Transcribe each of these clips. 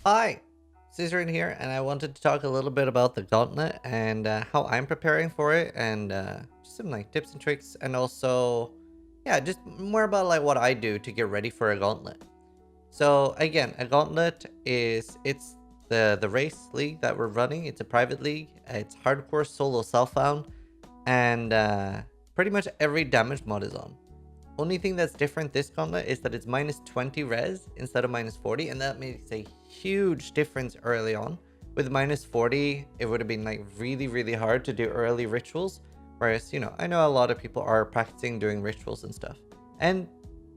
Hi, Zizaran here, and I wanted to talk a little bit about the Gauntlet and how I'm preparing for it, and just some like tips and tricks, and also, yeah, just more about like what I do to get ready for a Gauntlet. So again, a Gauntlet it's the race league that we're running. It's a private league. It's hardcore solo self-found, and pretty much every damage mod is on. Only thing that's different this gauntlet is that it's minus 20 res instead of minus 40, and that makes a huge difference early on. With minus 40, it would have been like really hard to do early rituals. Whereas, I know a lot of people are practicing doing rituals and stuff. And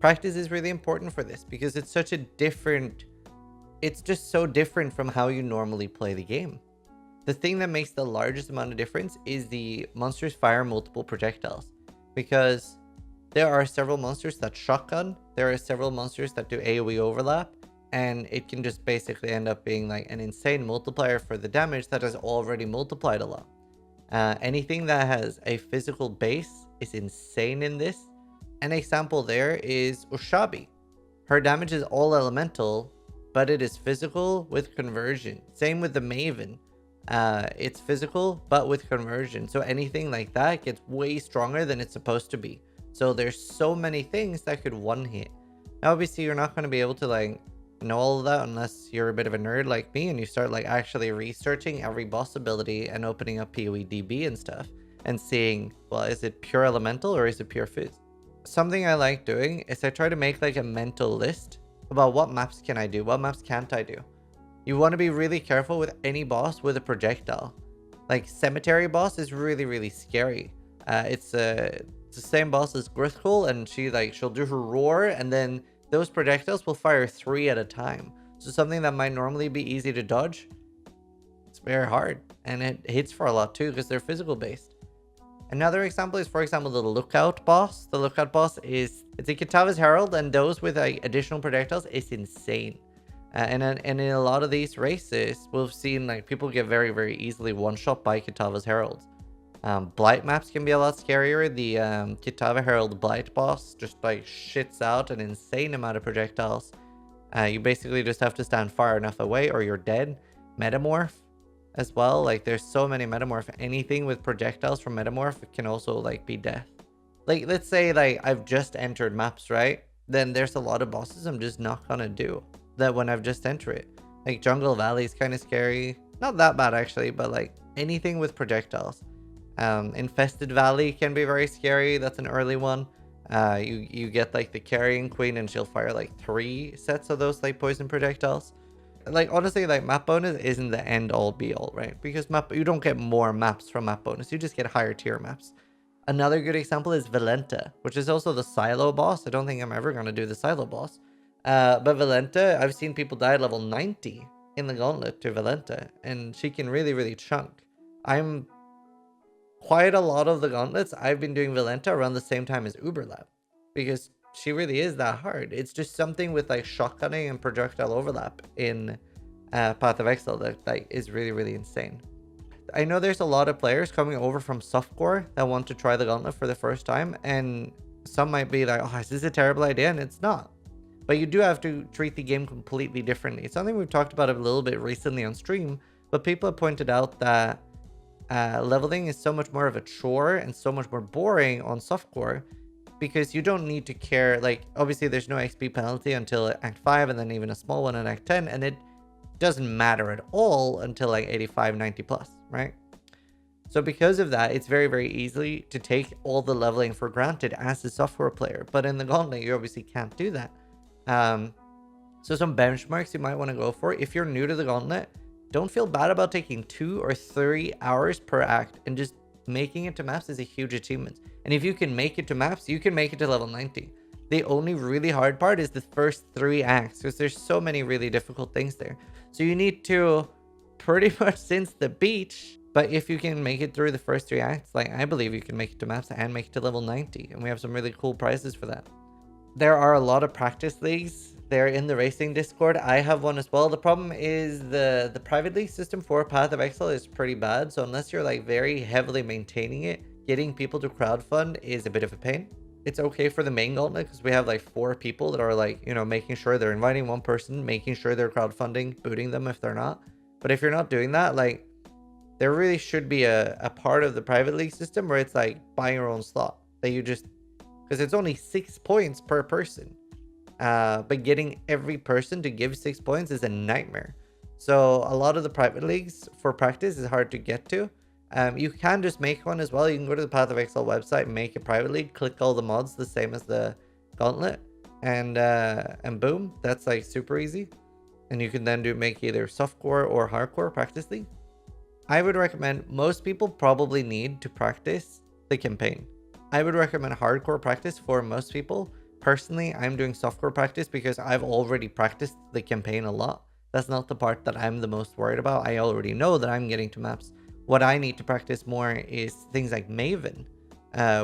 practice is really important for this because it's such a different, it's just so different from how you normally play the game. The thing that makes the largest amount of difference is the monsters fire multiple projectiles, because there are several monsters that shotgun, there are several monsters that do AoE overlap, and it can just basically end up being like an insane multiplier for the damage that has already multiplied a lot. Anything that has a physical base is insane in this. An example there is Ushabi. Her damage is all elemental, but it is physical with conversion. Same with the Maven. It's physical, but with conversion. So anything like that gets way stronger than it's supposed to be. So there's so many things that could one hit. Now, obviously, you're not going to be able to like know all of that unless you're a bit of a nerd like me and you start like actually researching every boss ability and opening up PoEDB and stuff and seeing, well, is it pure elemental or is it pure fizz? Something I like doing is I try to make like a mental list about what maps can I do, what maps can't I do. You want to be really careful with any boss with a projectile. Like Cemetery boss is really scary. It's the same boss as Grithkul, and she'll do her roar, and then those projectiles will fire 3 at a time. So something that might normally be easy to dodge, it's very hard, and it hits for a lot too because they're physical based. Another example is, for example, the Lookout boss. The Lookout boss it's a Kitava's Herald, and those with like additional projectiles is insane. And in a lot of these races, we've seen like people get very easily one-shot by Kitava's Heralds. Blight maps can be a lot scarier. The Kitava Herald Blight boss just like shits out an insane amount of projectiles. You basically just have to stand far enough away or you're dead. Metamorph as well. Like there's so many Metamorph. Anything with projectiles from Metamorph can also like be death. Like let's say like I've just entered maps, right? Then there's a lot of bosses I'm just not gonna do that when I've just entered it. Like Jungle Valley is kind of scary. Not that bad actually, but like anything with projectiles. Infested Valley can be very scary. That's an early one. You get like the Carrying Queen and she'll fire like 3 sets of those like poison projectiles. Like honestly, like map bonus isn't the end all be all, right? Because you don't get more maps from map bonus. You just get higher tier maps. Another good example is Valenta, which is also the silo boss. I don't think I'm ever going to do the silo boss. But Valenta, I've seen people die at level 90 in the gauntlet to Valenta, and she can really chunk. I'm quite a lot of the gauntlets I've been doing Valenta around the same time as Uberlab, because she really is that hard. It's just something with like shotgunning and projectile overlap in Path of Exile that is really insane. I know there's a lot of players coming over from softcore that want to try the gauntlet for the first time, and some might be like, oh, is this a terrible idea? And it's not. But you do have to treat the game completely differently. It's something we've talked about a little bit recently on stream, but people have pointed out that leveling is so much more of a chore and so much more boring on softcore because you don't need to care. Like, obviously, there's no XP penalty until Act 5 and then even a small one in Act 10, and it doesn't matter at all until like 85, 90 plus, right? So because of that, it's very easy to take all the leveling for granted as a software player. But in the Gauntlet, you obviously can't do that. So some benchmarks you might want to go for. If you're new to the Gauntlet, don't feel bad about taking 2 or 3 hours per act, and just making it to maps is a huge achievement. And if you can make it to maps, you can make it to level 90. The only really hard part is the first 3 acts, because there's so many really difficult things there. So you need to pretty much since the beach, but if you can make it through the first 3 acts, like I believe you can make it to maps and make it to level 90, and we have some really cool prizes for that. There are a lot of practice leagues. They're in the racing Discord. I have one as well. The problem is the private league system for Path of Exile is pretty bad. So unless you're like very heavily maintaining it, getting people to crowdfund is a bit of a pain. it's okay for the main gauntlet because we have like 4 people that are like, you know, making sure they're inviting one person, making sure they're crowdfunding, booting them if they're not. But if you're not doing that, like, there really should be a part of the private league system where it's like buy your own slot that you just, because it's only 6 points per person. But getting every person to give 6 points is a nightmare. So a lot of the private leagues for practice is hard to get to. You can just make one as well. You can go to the Path of Exile website, make a private league, click all the mods the same as the gauntlet, and boom, that's like super easy. And you can then make either softcore or hardcore practice league. I would recommend, most people probably need to practice the campaign. I would recommend hardcore practice for most people. Personally, I'm doing softcore practice because I've already practiced the campaign a lot. That's not the part that I'm the most worried about. I already know that I'm getting to maps. What I need to practice more is things like Maven,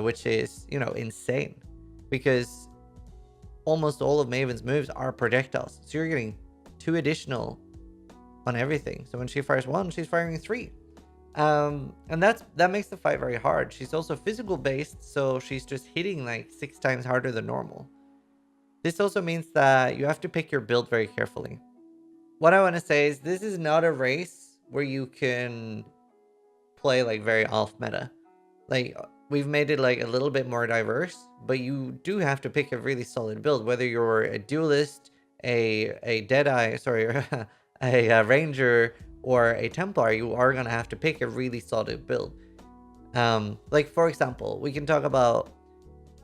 which is, you know, insane. Because almost all of Maven's moves are projectiles. So you're getting 2 additional on everything. So when she fires 1, she's firing 3. And that makes the fight very hard. She's also physical based, so she's just hitting like 6 times harder than normal. This also means that you have to pick your build very carefully. What I want to say is this is not a race where you can play like very off meta. Like, we've made it like a little bit more diverse, but you do have to pick a really solid build, whether you're a duelist, a Deadeye, sorry, a Ranger, or a Templar. You are going to have to pick a really solid build. Like, for example, we can talk about,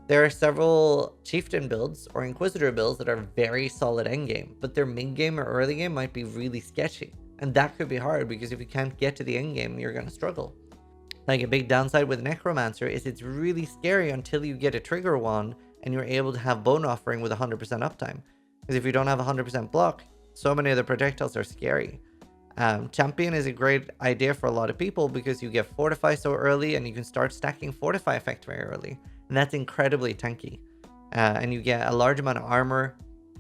there are several Chieftain builds or Inquisitor builds that are very solid endgame, but their mid-game or early game might be really sketchy. And that could be hard because if you can't get to the endgame, you're going to struggle. Like, a big downside with Necromancer is it's really scary until you get a trigger wand and you're able to have Bone Offering with 100% uptime. Because if you don't have 100% block, so many of the projectiles are scary. Champion is a great idea for a lot of people because you get Fortify so early and you can start stacking Fortify effect very early. And that's incredibly tanky. And you get a large amount of armor.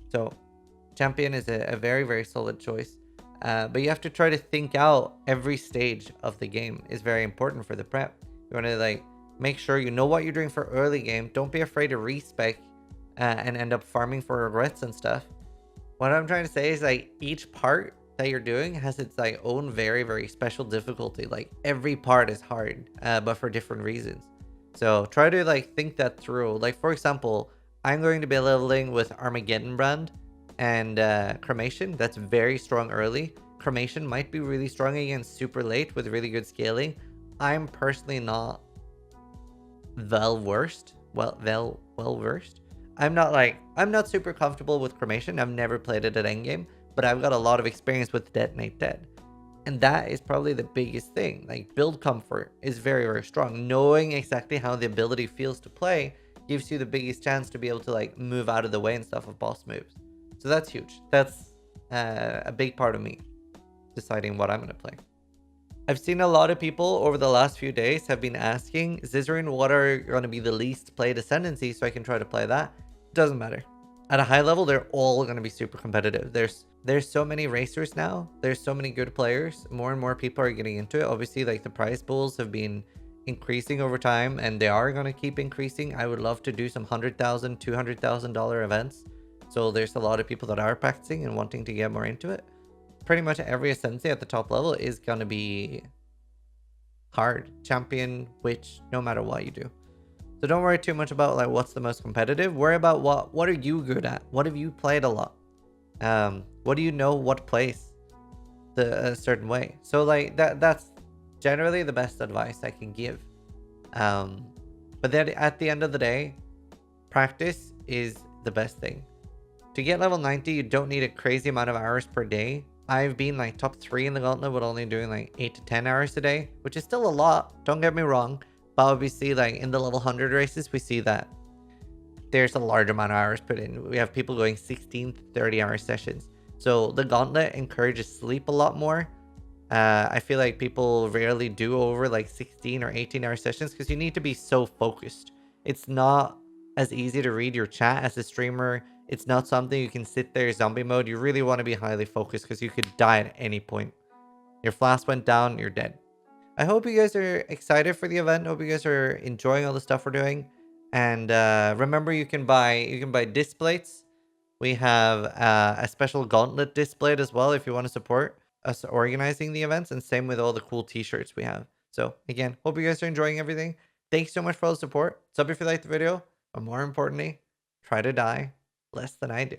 So Champion is a very, very solid choice. But you have to try to think out every stage of the game is very important for the prep. You want to like make sure you know what you're doing for early game. Don't be afraid to respec and end up farming for regrets and stuff. What I'm trying to say is like each part that you're doing has its like own very, very special difficulty. Like every part is hard, but for different reasons. So try to like think that through. Like, for example, I'm going to be leveling with Armageddon Brand and Cremation. That's very strong early. Cremation might be really strong against super late with really good scaling. I'm personally not well versed. I'm not super comfortable with Cremation. I've never played it at endgame, but I've got a lot of experience with Detonate Dead. And that is probably the biggest thing. Like, build comfort is very, very strong. Knowing exactly how the ability feels to play gives you the biggest chance to be able to like move out of the way and stuff of boss moves. So that's huge. That's a big part of me deciding what I'm going to play. I've seen a lot of people over the last few days have been asking, Zizaran, what are going to be the least played ascendancy so I can try to play that? Doesn't matter. At a high level, they're all going to be super competitive. There's so many racers now. There's so many good players. More and more people are getting into it. Obviously, like the prize pools have been increasing over time and they are going to keep increasing. I would love to do some $100,000, $200,000 events. So there's a lot of people that are practicing and wanting to get more into it. Pretty much every ascendancy at the top level is going to be hard. Champion, witch, no matter what you do. So don't worry too much about like what's the most competitive. Worry about what are you good at? What have you played a lot? What do you know what plays a certain way? So like that's generally the best advice I can give. But then at the end of the day, practice is the best thing. To get level 90, you don't need a crazy amount of hours per day. I've been like top 3 in the gauntlet with only doing like 8 to 10 hours a day, which is still a lot. Don't get me wrong. But obviously, like in the level 100 races, we see that there's a large amount of hours put in. We have people going 16 to 30 hour sessions. So the gauntlet encourages sleep a lot more. I feel like people rarely do over like 16 or 18 hour sessions because you need to be so focused. It's not as easy to read your chat as a streamer. It's not something you can sit there zombie mode. You really want to be highly focused because you could die at any point. Your flask went down, you're dead. I hope you guys are excited for the event. I hope you guys are enjoying all the stuff we're doing. And remember, you can buy disc plates. We have a special gauntlet disc plate as well if you want to support us organizing the events, and same with all the cool t-shirts we have. So again, hope you guys are enjoying everything. Thanks so much for all the support. Sub if you liked the video, but more importantly, try to die less than I do.